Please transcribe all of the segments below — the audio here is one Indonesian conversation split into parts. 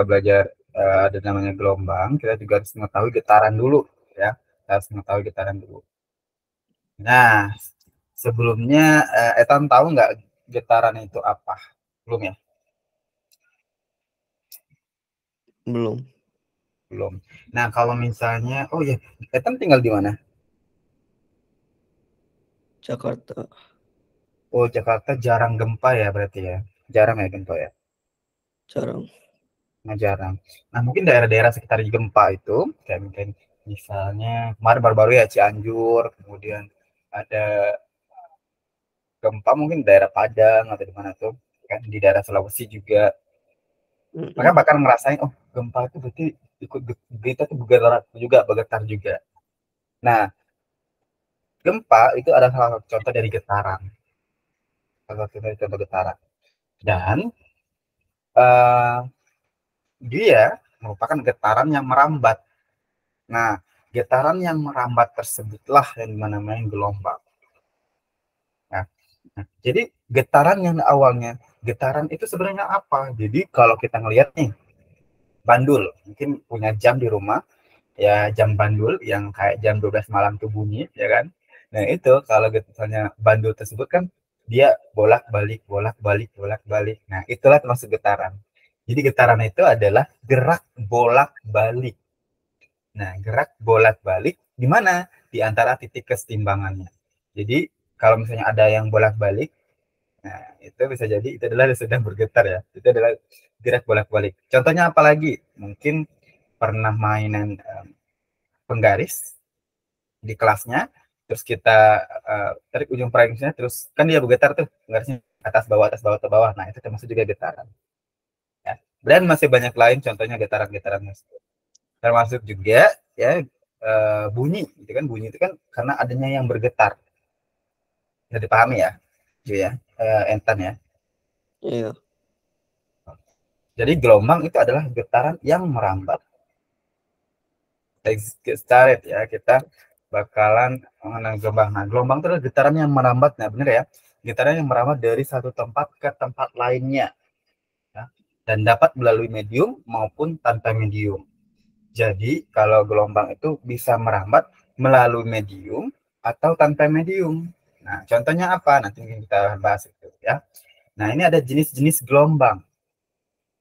belajar ada namanya gelombang, kita juga harus mengetahui getaran dulu ya. Kita harus mengetahui getaran dulu. Nah, sebelumnya Etan tahu nggak getaran itu apa? Belum ya? Belum. Belum. Nah, kalau misalnya, oh ya, Etan tinggal di mana? Jakarta. Oh, Jakarta jarang gempa ya berarti ya? Jarang ya gempa ya? Jarang. Nah, jarang. Nah, mungkin daerah-daerah sekitar gempa itu, kayak mungkin misalnya kemarin baru-baru ya Cianjur, kemudian ada gempa mungkin daerah Padang atau di mana tuh, kan di daerah Sulawesi juga. Maka bakal ngerasain, oh gempa itu berarti ikut kita tuh bergetar juga. Nah, gempa itu adalah salah satu contoh dari getaran. Salah satu dari contoh getaran. Dan uh, dia merupakan getaran yang merambat. Nah, getaran yang merambat tersebutlah yang namanya gelombang. Nah, jadi getaran yang awalnya, getaran itu sebenarnya apa? Jadi kalau kita ngelihat nih, bandul, mungkin punya jam di rumah, ya jam bandul yang kayak jam 12 malam tuh bunyi, ya kan? Nah itu kalau misalnya bandul tersebut kan dia bolak-balik, bolak-balik, bolak-balik. Nah itulah termasuk getaran. Jadi getaran itu adalah gerak bolak-balik. Nah gerak bolak-balik di mana? Di antara titik kesetimbangannya. Jadi kalau misalnya ada yang bolak-balik, nah itu bisa jadi itu adalah sedang bergetar ya. Itu adalah gerak bolak-balik. Contohnya apa lagi? Mungkin pernah mainan penggaris di kelasnya, terus kita tarik ujung perangsnya, terus kan dia bergetar tuh penggarisnya atas bawah atas bawah ke bawah. Nah itu termasuk juga getaran. Ya. Dan masih banyak lain contohnya getaran-getaran termasuk juga ya bunyi, gitu kan bunyi itu kan karena adanya yang bergetar. Bisa dipahami ya, gitu ya, Entan ya. Iya. Jadi gelombang itu adalah getaran yang merambat. Get started ya, kita bakalan mengenai gelombang. Nah, gelombang itu adalah getaran yang merambat, nah benar ya, getaran yang merambat dari satu tempat ke tempat lainnya, ya, dan dapat melalui medium maupun tanpa medium. Jadi kalau gelombang itu bisa merambat melalui medium atau tanpa medium. Nah, contohnya apa? Nanti kita bahas itu ya. Nah, ini ada jenis-jenis gelombang.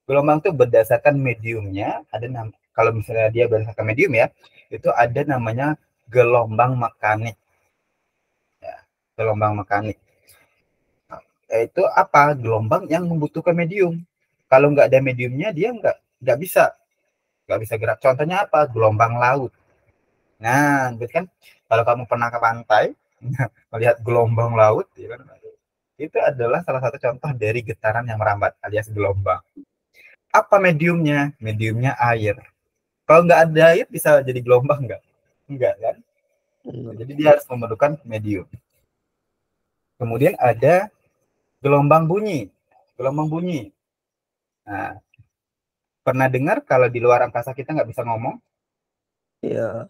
Gelombang itu berdasarkan mediumnya, ada kalau misalnya dia berdasarkan medium ya, itu ada namanya gelombang mekanik. Ya, gelombang mekanik. Itu apa? Gelombang yang membutuhkan medium. Kalau nggak ada mediumnya, dia nggak bisa gerak. Contohnya apa? Gelombang laut. Nah, berarti kan kalau kamu pernah ke pantai, melihat gelombang laut, ya kan, itu adalah salah satu contoh dari getaran yang merambat alias gelombang. Apa mediumnya? Mediumnya air. Kalau nggak ada air bisa jadi gelombang nggak? Enggak kan? Jadi dia harus memerlukan medium. Kemudian ada gelombang bunyi. Gelombang bunyi. Nah, pernah dengar kalau di luar angkasa kita nggak bisa ngomong? Iya.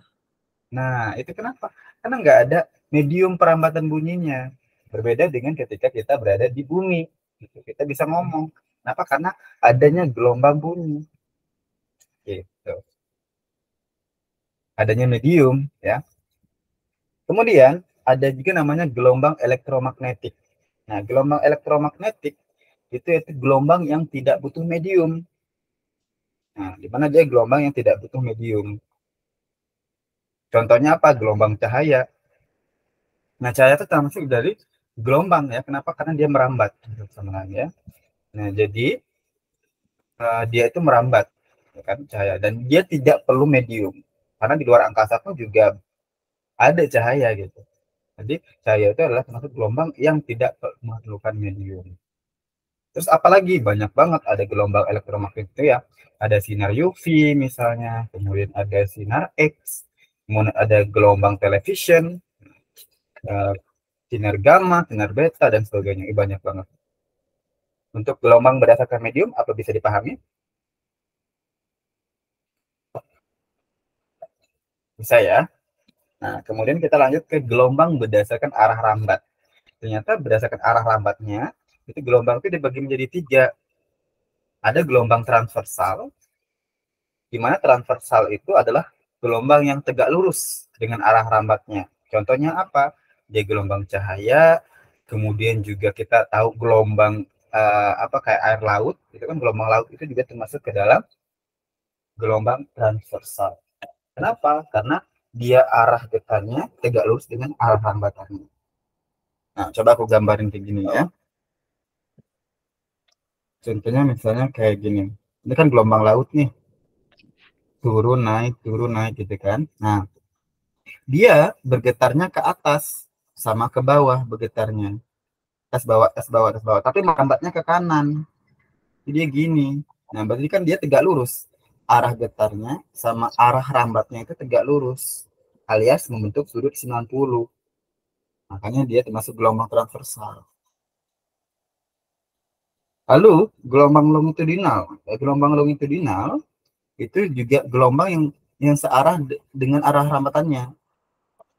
Nah, itu kenapa? Karena nggak ada medium perambatan bunyinya. Berbeda dengan ketika kita berada di bumi. Gitu. Kita bisa ngomong. Kenapa? Karena adanya gelombang bunyi. Gitu. Adanya medium, ya. Kemudian ada juga namanya gelombang elektromagnetik. Nah, gelombang elektromagnetik itu gelombang yang tidak butuh medium. Nah, di mana dia gelombang yang tidak butuh medium. Contohnya apa? Gelombang cahaya. Nah, cahaya itu termasuk dari gelombang ya. Kenapa? Karena dia merambat sebenarnya. Nah, jadi dia itu merambat, ya kan, cahaya, dan dia tidak perlu medium. Karena di luar angkasa pun juga ada cahaya gitu. Jadi cahaya itu adalah termasuk gelombang yang tidak memerlukan medium. Terus apalagi banyak banget ada gelombang elektromagnetik itu ya. Ada sinar UV misalnya, kemudian ada sinar X, kemudian ada gelombang television, eh, sinar gamma, sinar beta dan sebagainya. Banyak banget. Untuk gelombang berdasarkan medium apa bisa dipahami? Bisa ya. Nah, kemudian kita lanjut ke gelombang berdasarkan arah rambat. Ternyata berdasarkan arah rambatnya, itu gelombang itu dibagi menjadi tiga. Ada gelombang transversal, di mana transversal itu adalah gelombang yang tegak lurus dengan arah rambatnya. Contohnya apa? Dia gelombang cahaya, kemudian juga kita tahu gelombang apa kayak air laut, itu kan gelombang laut itu juga termasuk ke dalam gelombang transversal. Kenapa? Karena dia arah getarnya tegak lurus dengan arah hambatannya. Nah, coba aku gambarin kayak gini ya. Contohnya misalnya kayak gini. Ini kan gelombang laut nih. Turun naik gitu kan. Nah, dia bergetarnya ke atas sama ke bawah bergetarnya. Atas bawah, atas bawah, atas bawah. Tapi merambatnya ke kanan. Jadi dia gini. Nah, berarti kan dia tegak lurus. Arah getarnya sama arah rambatnya itu tegak lurus. Alias membentuk sudut 90. Makanya dia termasuk gelombang transversal. Lalu gelombang longitudinal, gelombang longitudinal itu juga gelombang yang searah dengan arah rambatannya.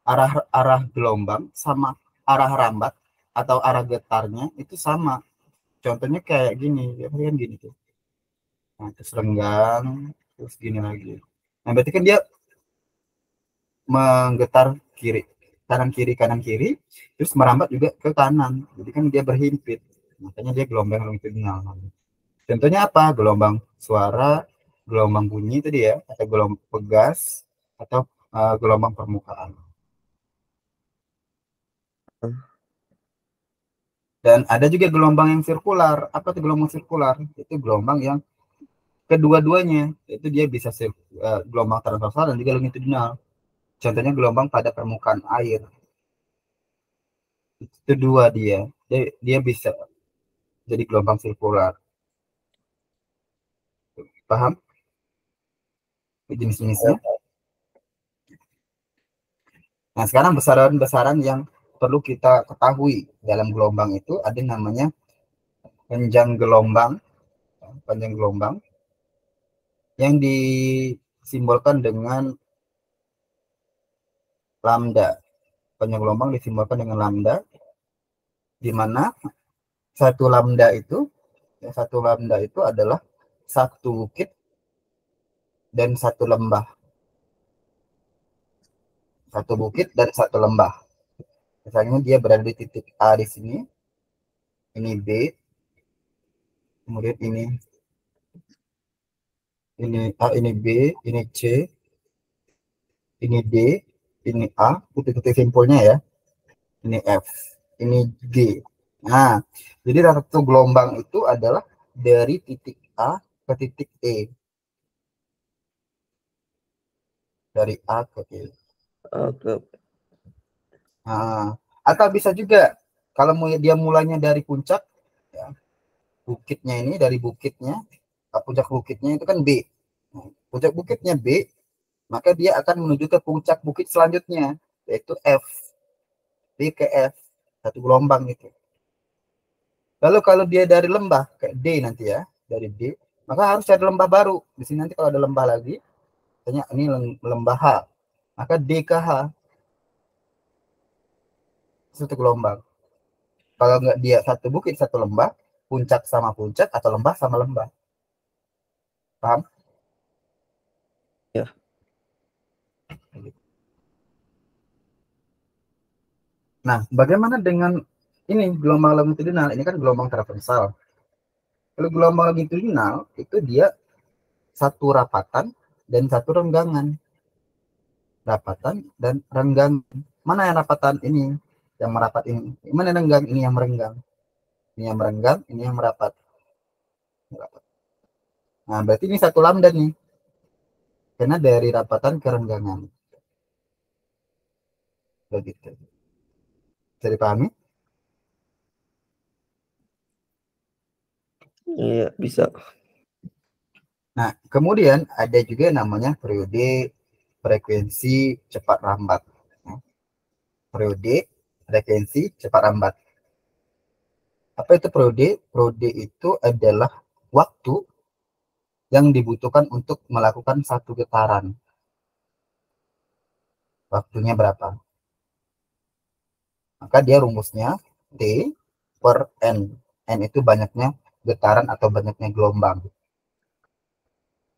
Arah arah gelombang sama arah rambat atau arah getarnya itu sama. Contohnya kayak gini, ya kan gini tuh. Nah, terus renggang, terus gini lagi. Nah, berarti kan dia menggetar kiri, kanan kiri, terus merambat juga ke kanan. Jadi kan dia berhimpit. Makanya dia gelombang longitudinal. Contohnya apa? Gelombang suara, gelombang bunyi tadi ya, atau gelombang pegas, atau gelombang permukaan. Dan ada juga gelombang yang sirkular. Apa itu gelombang sirkular? Itu gelombang yang kedua-duanya. Itu dia bisa gelombang transversal dan juga longitudinal. Contohnya gelombang pada permukaan air. Itu dua dia. Dia bisa jadi gelombang sirkular. Paham? Jenis-jenisnya. Nah, sekarang besaran-besaran yang perlu kita ketahui dalam gelombang itu ada namanya panjang gelombang yang disimbolkan dengan lambda. Panjang gelombang disimbolkan dengan lambda, di mana satu lambda itu adalah satu bukit dan satu lembah. Satu bukit dan satu lembah. Misalnya dia berada di titik A di sini, ini B, kemudian ini A, ini B, ini C, ini D, ini A, titik-titik simpulnya ya. Ini F, ini G. Nah, jadi satu gelombang itu adalah dari titik A ke titik E. Dari A ke E. Oke. Nah, atau bisa juga kalau dia mulainya dari puncak, ya, bukitnya ini dari bukitnya, puncak bukitnya itu kan B. Nah, puncak bukitnya B, maka dia akan menuju ke puncak bukit selanjutnya, yaitu F. B ke F, satu gelombang itu. Lalu kalau dia dari lembah ke D nanti ya, dari D, maka harus cari lembah baru. Di sini nanti kalau ada lembah lagi, misalnya ini lembah H, maka D ke H, satu gelombang. Kalau nggak dia satu bukit satu lembah, puncak sama puncak atau lembah sama lembah. Paham? Ya. Nah, bagaimana dengan ini gelombang longitudinal? Ini kan gelombang transversal. Kalau gelombang longitudinal itu dia satu rapatan dan satu renggangan. Rapatan dan renggang. Mana yang rapatan ini? Yang merapat ini. Mana yang renggang? Ini yang merenggang. Ini yang merenggang, ini yang merapat. Nah, berarti ini satu lambda nih. Karena dari rapatan ke renggangan. Begitu. Bisa dipahami? Iya, bisa. Nah, kemudian ada juga namanya periode frekuensi cepat rambat. Periode frekuensi cepat rambat. Apa itu periode? Periode itu adalah waktu yang dibutuhkan untuk melakukan satu getaran. Waktunya berapa? Maka dia rumusnya T per N. N itu banyaknya getaran atau banyaknya gelombang.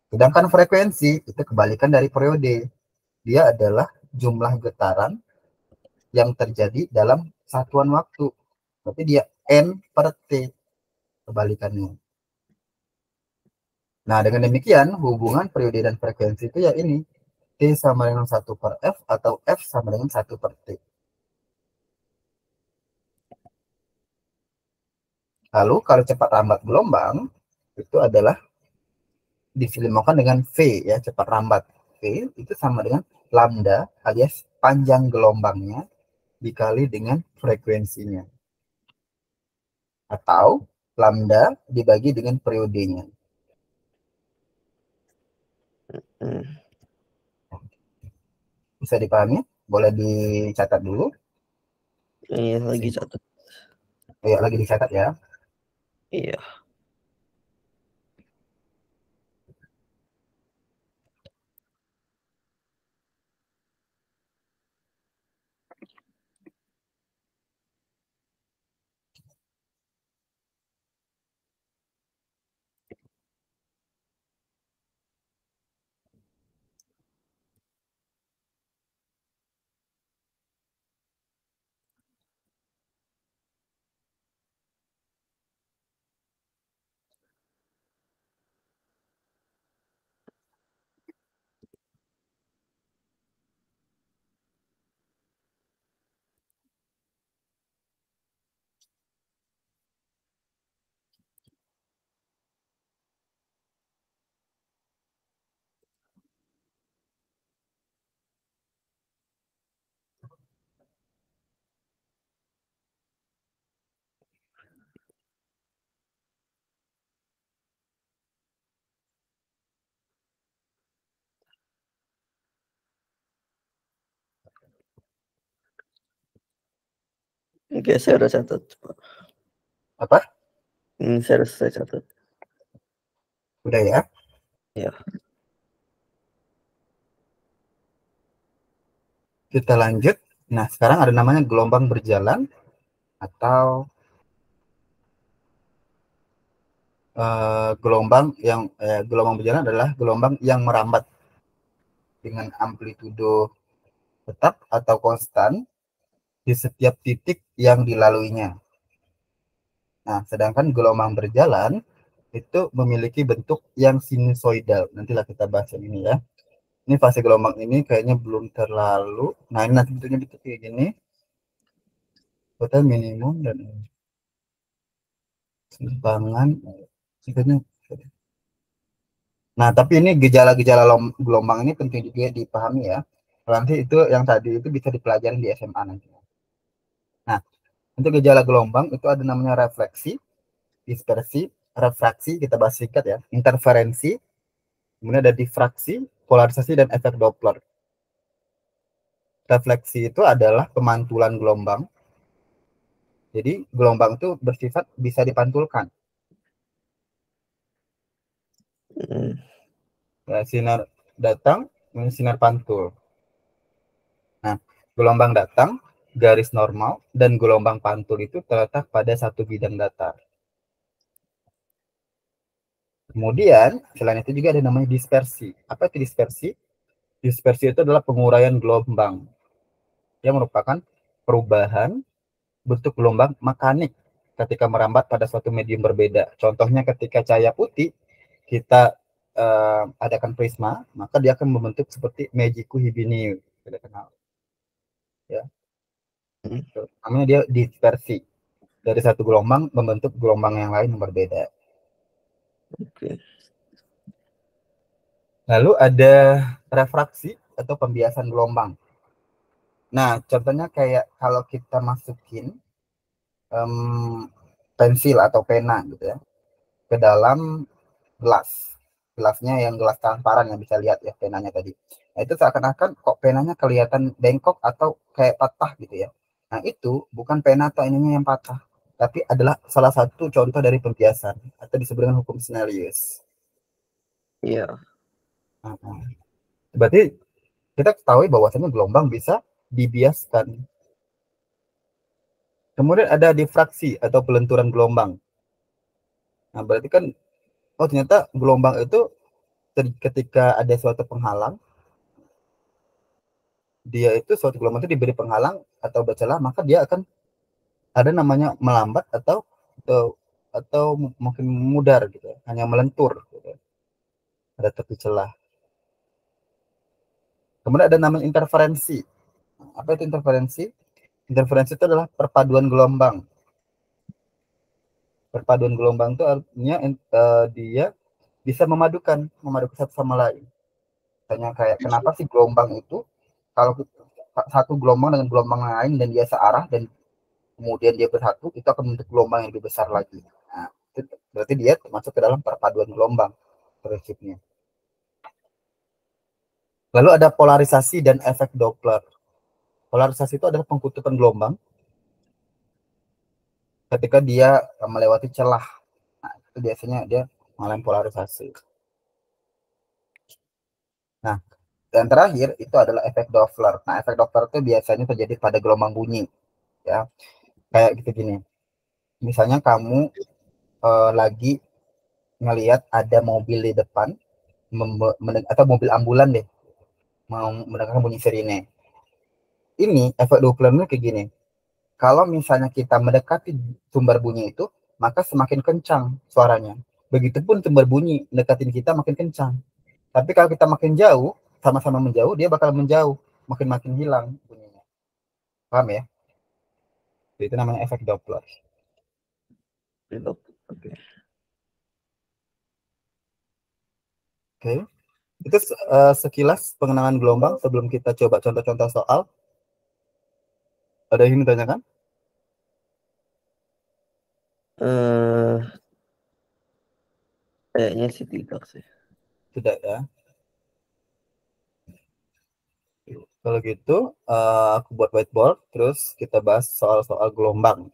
Sedangkan frekuensi itu kebalikan dari periode. Dia adalah jumlah getaran yang terjadi dalam satuan waktu. Berarti dia N per T, kebalikannya. Nah, dengan demikian hubungan periode dan frekuensi itu ya ini. T sama dengan 1 per F atau F sama dengan 1 per T. Lalu kalau cepat lambat gelombang itu adalah disilimokan dengan V ya, cepat lambat. V itu sama dengan lambda alias panjang gelombangnya dikali dengan frekuensinya. Atau lambda dibagi dengan periodenya. Bisa dipahami? Boleh dicatat dulu. Iya, lagi catat. Ya, lagi dicatat ya. Iya. Oke, saya udah catat. Apa? Saya udah selesai catat. Udah ya? Iya. Kita lanjut. Nah, sekarang ada namanya gelombang berjalan atau gelombang berjalan adalah gelombang yang merambat dengan amplitudo tetap atau konstan di setiap titik yang dilaluinya. Nah, sedangkan gelombang berjalan itu memiliki bentuk yang sinusoidal. Nantilah kita bahas yang ini ya. Ini fase gelombang ini kayaknya belum terlalu. Nah, ini nanti bentuknya bentuk kayak gini. Total minimum dan simpangan. Nah, tapi ini gejala-gejala gelombang ini penting juga dipahami ya. Nanti itu yang tadi itu bisa dipelajari di SMA nanti. Nah, untuk gejala gelombang itu ada namanya refleksi, dispersi, refraksi, kita bahas singkat ya, interferensi, kemudian ada difraksi, polarisasi, dan efek Doppler. Refleksi itu adalah pemantulan gelombang. Jadi gelombang itu bersifat bisa dipantulkan. Ya, sinar datang, sinar pantul. Nah, gelombang datang, garis normal, dan gelombang pantul itu terletak pada satu bidang datar. Kemudian, selain itu juga ada namanya dispersi. Apa itu dispersi? Dispersi itu adalah penguraian gelombang. Yang merupakan perubahan bentuk gelombang mekanik ketika merambat pada suatu medium berbeda. Contohnya ketika cahaya putih, kita adakan prisma, maka dia akan membentuk seperti Meiji Hibiniu. Kita kenal. Ya. Namanya dia dispersi. Dari satu gelombang membentuk gelombang yang lain yang berbeda. Oke. Lalu ada refraksi atau pembiasan gelombang. Nah, contohnya kayak kalau kita masukin pensil atau pena gitu ya ke dalam gelas. Gelasnya yang gelas transparan yang bisa lihat ya penanya tadi. Nah, itu seakan-akan kok penanya kelihatan bengkok atau kayak patah gitu ya. Nah, itu bukan pena atau ininya yang patah, tapi adalah salah satu contoh dari pembiasan atau disebut dengan hukum Snellius. Iya. Berarti kita ketahui bahwasanya gelombang bisa dibiaskan. Kemudian ada difraksi atau pelenturan gelombang. Nah, berarti kan, oh ternyata gelombang itu ketika ada suatu penghalang, dia itu suatu gelombang itu diberi penghalang atau bercelah, maka dia akan ada namanya melambat atau mungkin mudar gitu, hanya melentur gitu. Ada tepi celah. Kemudian ada namanya interferensi. Apa itu interferensi? Interferensi itu adalah perpaduan gelombang. Perpaduan gelombang itu artinya dia bisa memadukan satu sama lain. Misalnya kayak kenapa sih gelombang itu kalau satu gelombang dengan gelombang lain dan dia searah dan kemudian dia bersatu, itu akan membentuk gelombang yang lebih besar lagi. Nah, itu berarti dia termasuk ke dalam perpaduan gelombang prinsipnya. Lalu ada polarisasi dan efek Doppler. Polarisasi itu adalah pengkutupan gelombang ketika dia melewati celah. Nah, itu biasanya dia mengalami polarisasi. Nah, dan terakhir itu adalah efek Doppler. Nah, efek Doppler itu biasanya terjadi pada gelombang bunyi, ya. Kayak gitu gini. Misalnya kamu lagi ngelihat ada mobil di depan, atau mobil ambulan deh, mau mendengarkan bunyi sirine. Ini efek Dopplernya kayak gini. Kalau misalnya kita mendekati sumber bunyi itu, maka semakin kencang suaranya. Begitupun sumber bunyi mendekatin kita makin kencang. Tapi kalau kita makin jauh, sama-sama menjauh, dia bakal menjauh, makin hilang bunyinya. Paham ya? Itu namanya efek Doppler. Oke. Oke. Itu sekilas pengenangan gelombang sebelum kita coba contoh-contoh soal. Ada yang ingin ditanyakan? Eh, Kayaknya sih tidak sih. Tidak ya. Kalau gitu, aku buat whiteboard, terus kita bahas soal-soal gelombang.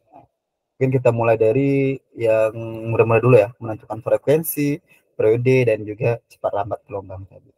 Mungkin kita mulai dari yang mudah-mudah dulu ya, menentukan frekuensi, periode, dan juga cepat lambat gelombang tadi.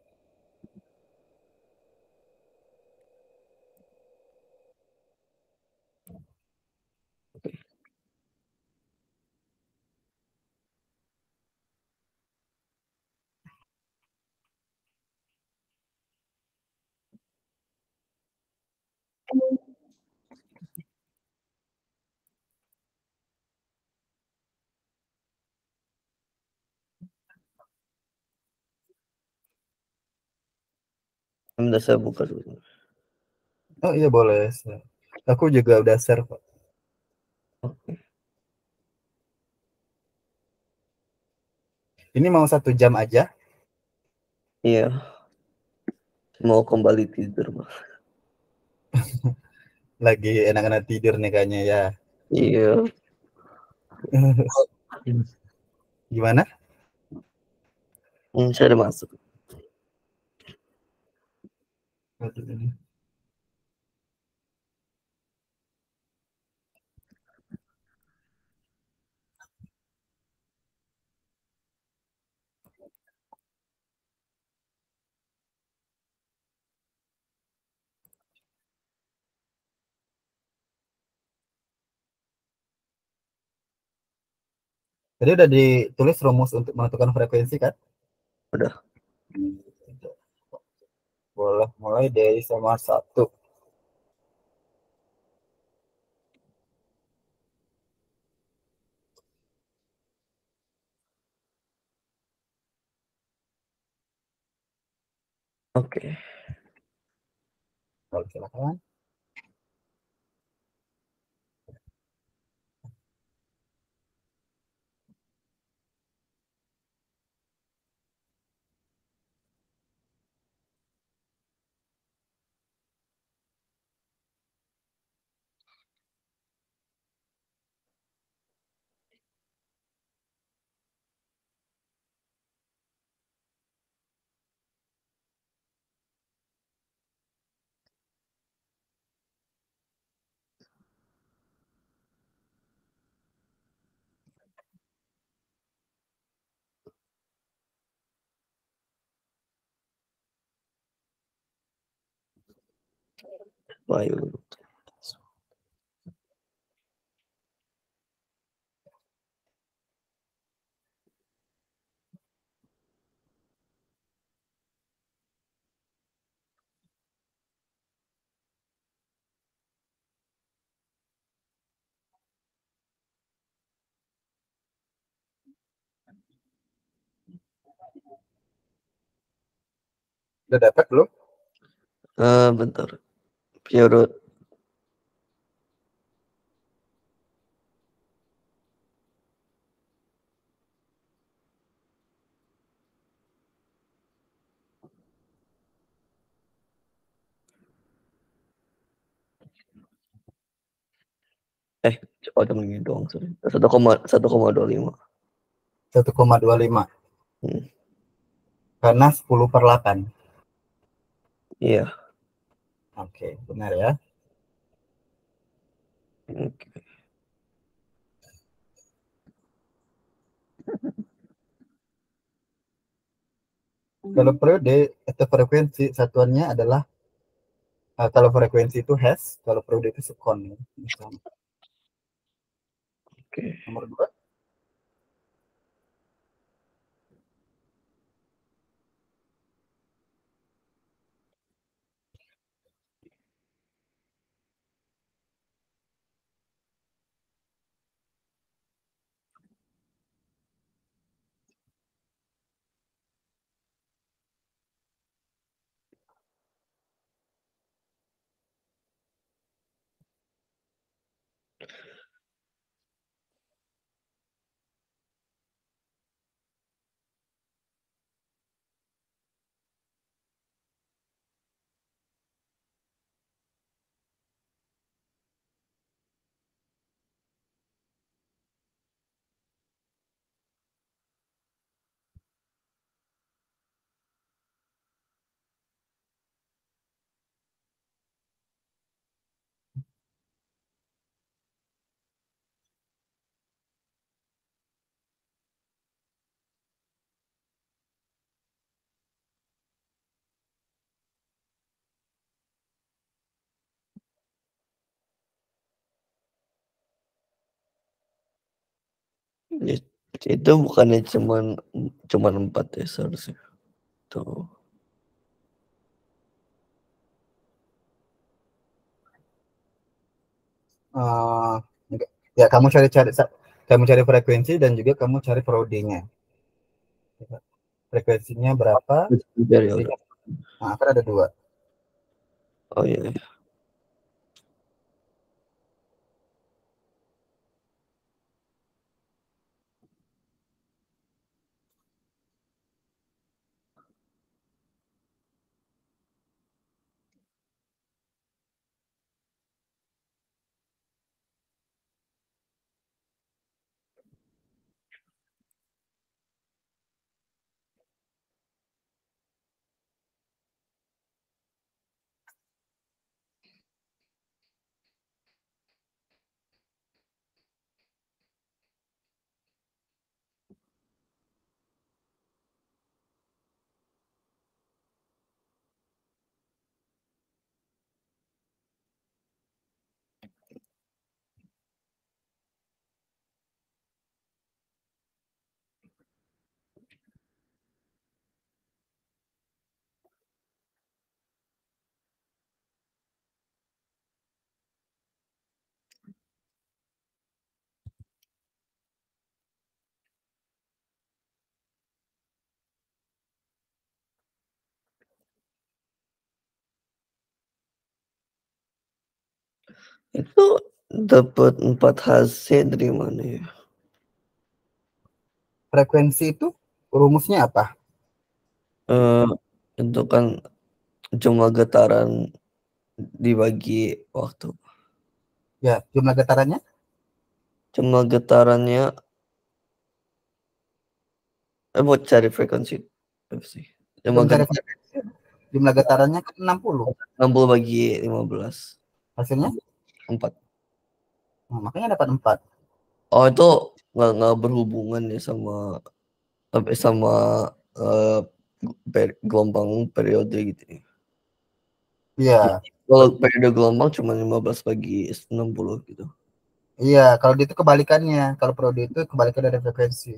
Udah saya buka dulu. Oh iya boleh. Aku juga udah share kok. Oke. Ini mau 1 jam aja. Iya, mau kembali tidur, Mas. Lagi enak-enak tidur nih kayaknya ya. Iya. Gimana? Saya udah masuk. Tadi udah ditulis rumus untuk menentukan frekuensi kan? Udah. Boleh mulai dari sama 1. Oke. Kalau silakan. Bayu. Udah dapat belum? Bentar, periode. Oh cuma gini doang, sorry. 1,25. 1,25 Hmm, karena 10/8. iya, Oke, benar ya. oke. Kalau periode atau frekuensi satuannya adalah kalau frekuensi itu hertz, kalau periode itu sekon ya. Misalnya. Oke. Nomor dua, Ya, itu bukannya cuman 4 ya seharusnya? Tuh. eh, ya kamu cari frekuensi dan juga kamu cari periodenya. Frekuensinya berapa? Periode. Nah, akan ada dua. Oh iya, iya. Itu dapat 4 HZ dari mana ya? Frekuensi itu rumusnya apa? Eee, itu kan cuma getaran dibagi waktu. Ya, jumlah getarannya Cuma getarannya buat cari frekuensi apa sih? Cuma belum cari frekuensi. Jumlah getarannya kan 60. 60 bagi 15. Hasilnya, 4. nah, makanya dapat 4. Oh itu nggak berhubungan ya sama apa sama, eee, gelombang periode gitu ya? Iya, Kalau periode gelombang cuma 15 bagi 60 gitu. iya. Kalau itu kebalikannya. Kalau periode itu kebalikan dari frekuensi.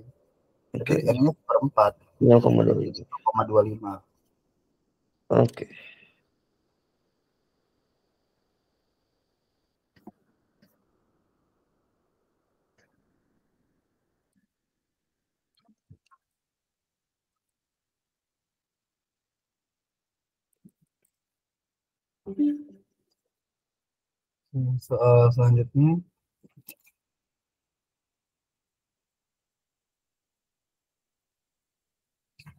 Jadi Oke, N-nya seperempat. Jadi 0,25. 0,25. Oke. Soal selanjutnya.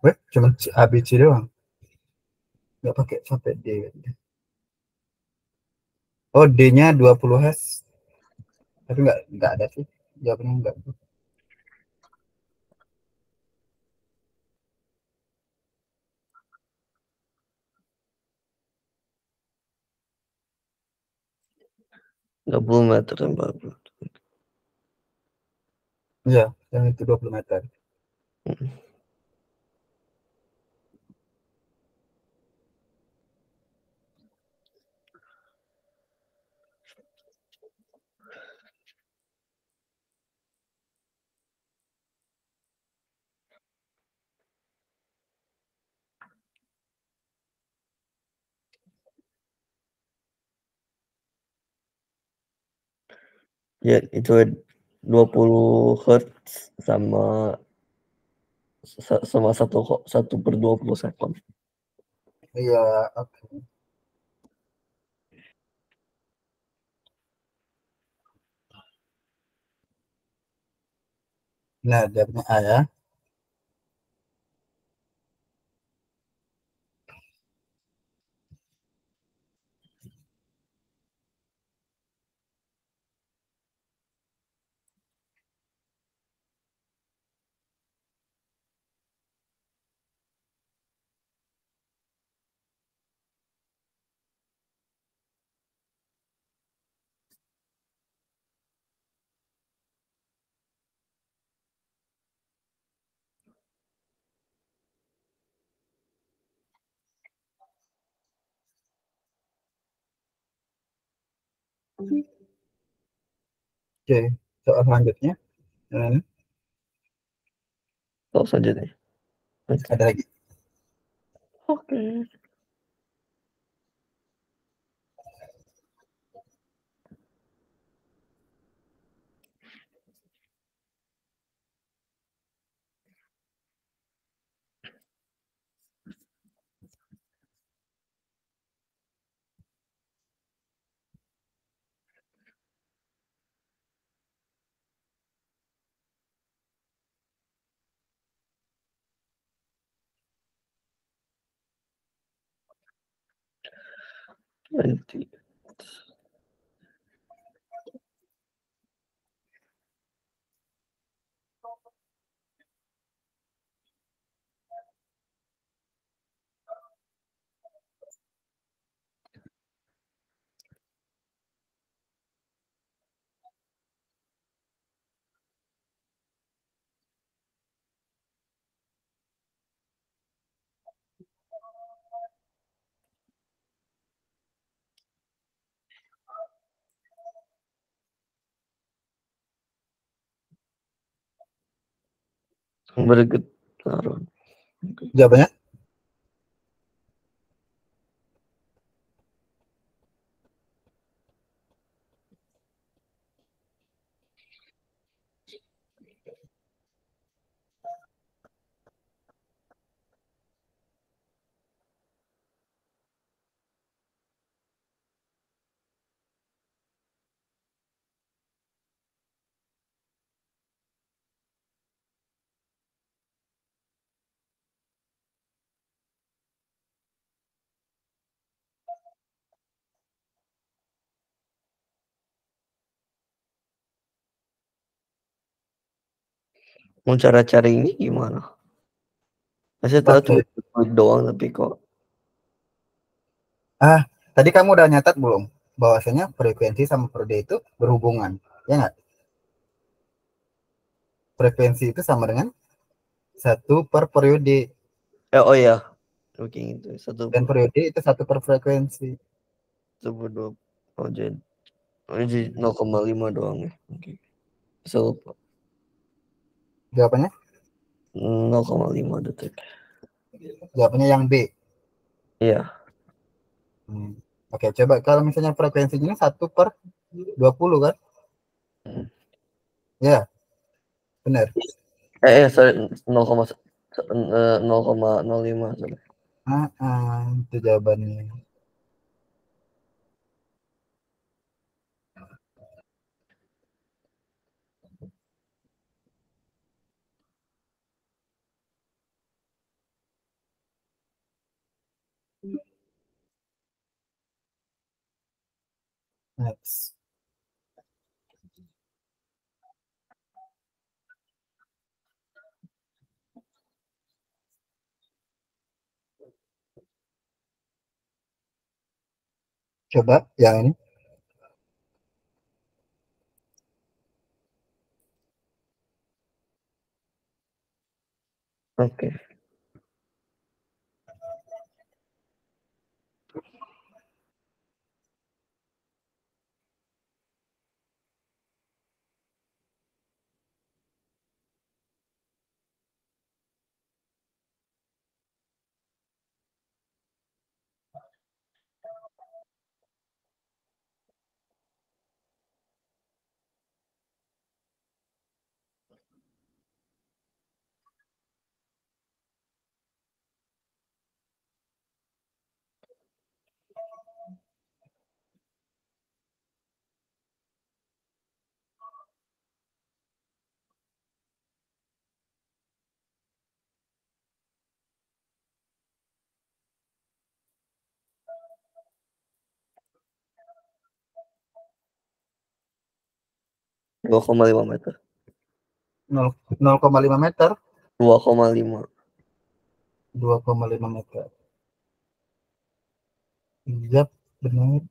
Weh, cuma ABC doang. Nggak pakai sampai D. Oh, D-nya 20 Hz. Tapi nggak ada sih. Jawabannya nggak. 30 meter dan 40. Iya, yang itu 20 meter. Ya, itu 20 Hertz sama sama 1/20 sekon. Iya, oke. Nah, jawabnya A ya. Oke, soal selanjutnya. Soal selanjutnya. Ada lagi. Oke. Nanti. Bergetar. Jawabannya Mau cara cari ini gimana? Saya tahu pakai. cuma doang tapi kok. Tadi kamu udah nyatat belum? Bahwasanya frekuensi sama periode itu berhubungan. Ya nggak? Frekuensi itu sama dengan 1 per periode. Oh ya. Oke itu Dan periode itu 1 per frekuensi. 1/2. Jadi 0,5 doang ya. Oke. Saya lupa. Jawabannya? 0,5 detik. Jawabannya yang B. Iya. Oke, coba kalau misalnya frekuensinya 1/20 kan? Ya, benar. Sorry 0,05 sorry. Itu jawabannya. Next. Coba yang ini. Oke. 2,5 meter. 0,5 meter. 2,5. 2,5 meter. Iya, benar.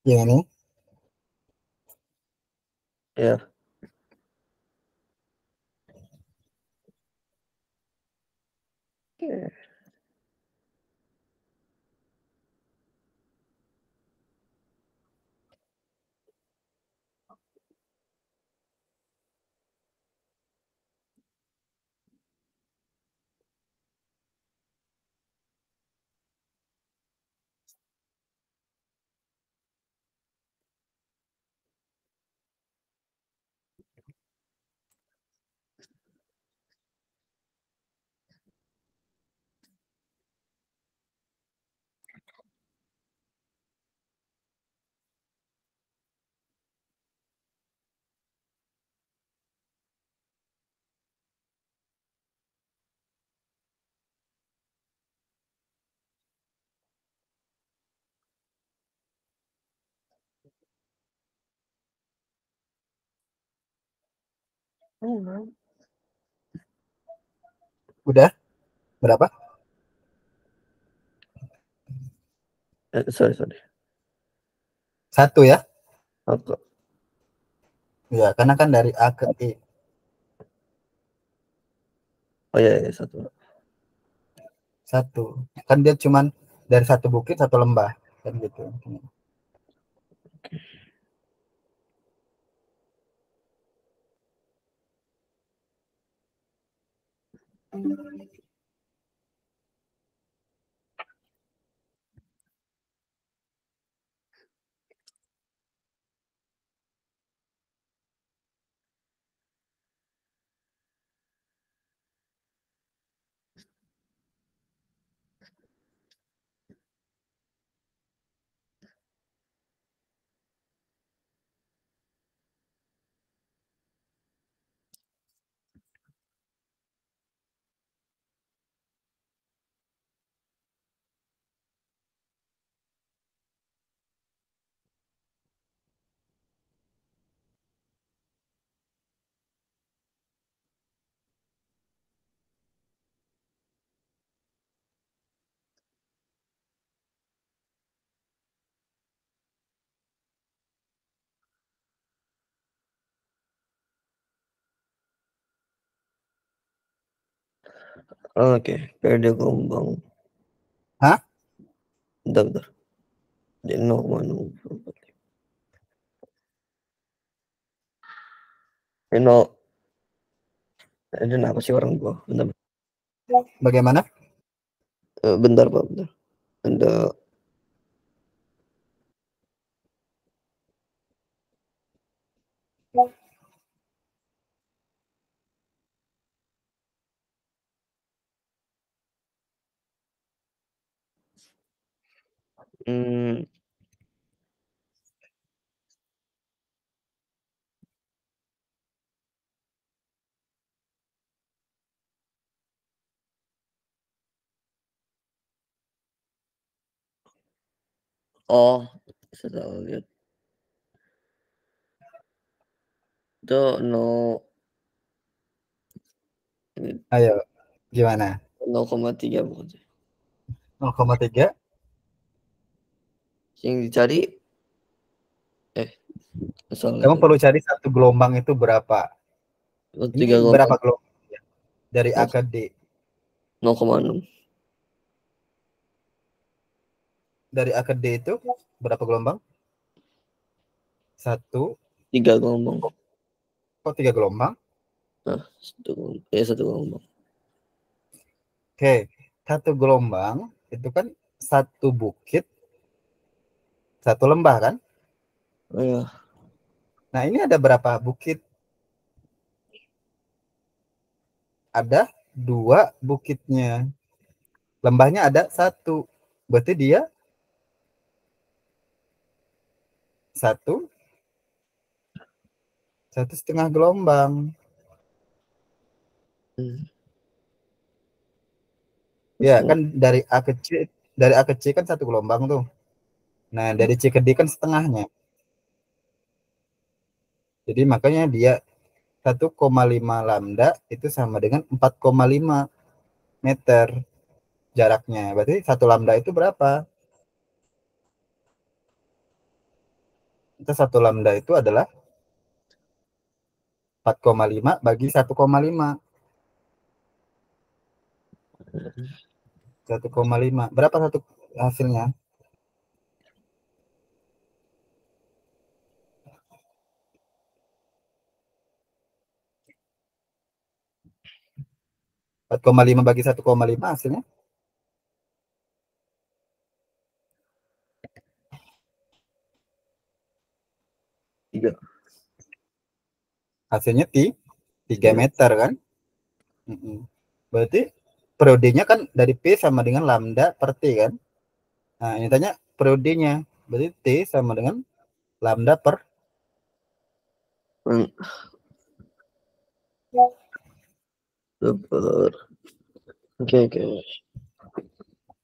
Yang ini. Ya. Oke. Udah berapa? Sorry, sorry. Satu ya. Oke. Ya, karena kan dari A ke E. Oh ya, ya, satu. Satu. Kan dia cuman dari satu bukit satu lembah kan gitu. Oke, periode gelombang. Hah? Bentar. Jadi 0,045. Ini apa sih orang gua? Bentar. Bagaimana? Bentar Pak, bentar. Ada hmm, oh, saya tahu lihat. Itu 0, Ayo, gimana? 0,3 bukan sih? 0,3. Yang dicari salah Kamu tadi. perlu cari satu gelombang itu berapa. Oh, Ini 3 berapa gelombang gelombang dari A nol- ke D? 0,6. Dari A ke D itu berapa gelombang? Satu. 3 gelombang. Kok 3 gelombang? Nah, satu gelombang. Oke, satu gelombang itu kan satu bukit, satu lembah kan? Oh, ya. Nah, ini ada berapa bukit? Ada 2 bukitnya. Lembahnya ada 1. Berarti dia 1, 1,5 gelombang. Hmm. Ya, Setengah. kan dari A ke C kan 1 gelombang tuh. Nah, dari C ke D kan setengahnya. Jadi makanya dia 1,5 lambda itu sama dengan 4,5 meter jaraknya. Berarti 1 lambda itu berapa? Itu 1 lambda itu adalah 4,5 bagi 1,5. 1,5. Berapa satu hasilnya? 4,5 bagi 1,5 hasilnya? Tiga. Hasilnya 3 Ya. meter kan? Berarti periodenya kan dari P sama dengan lambda per T kan? Nah, ini tanya periodenya. Berarti T sama dengan lambda per. Hmm, Super. Oke.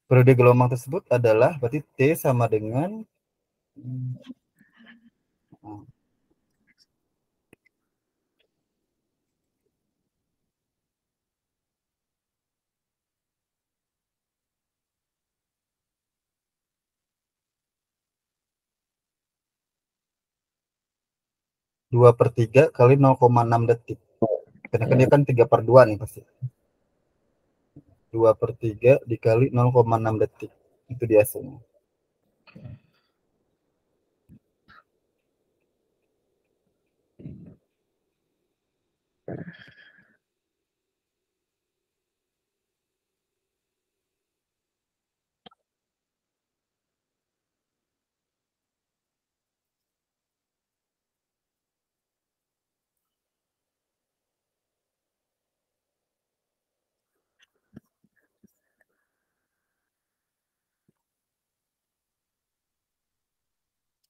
Periode gelombang tersebut adalah berarti T sama dengan 2/3 kali 0,6 detik. Karena kan Ya. dia kan 3/2 nih pasti. 2/3 dikali 0,6 detik. Itu dia hasilnya.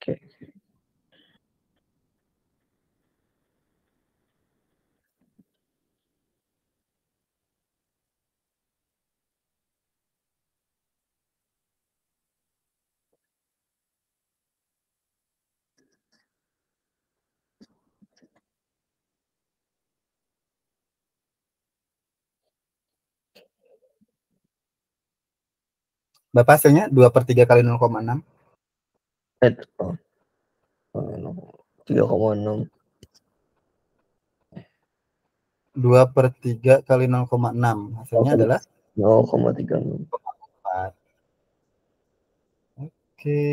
Oke. Berapa hasilnya? 2/3 kali 0,6. Oh, 3,6. 2/3 kali 0,6. Hasilnya adalah 0,36. 4. Oke.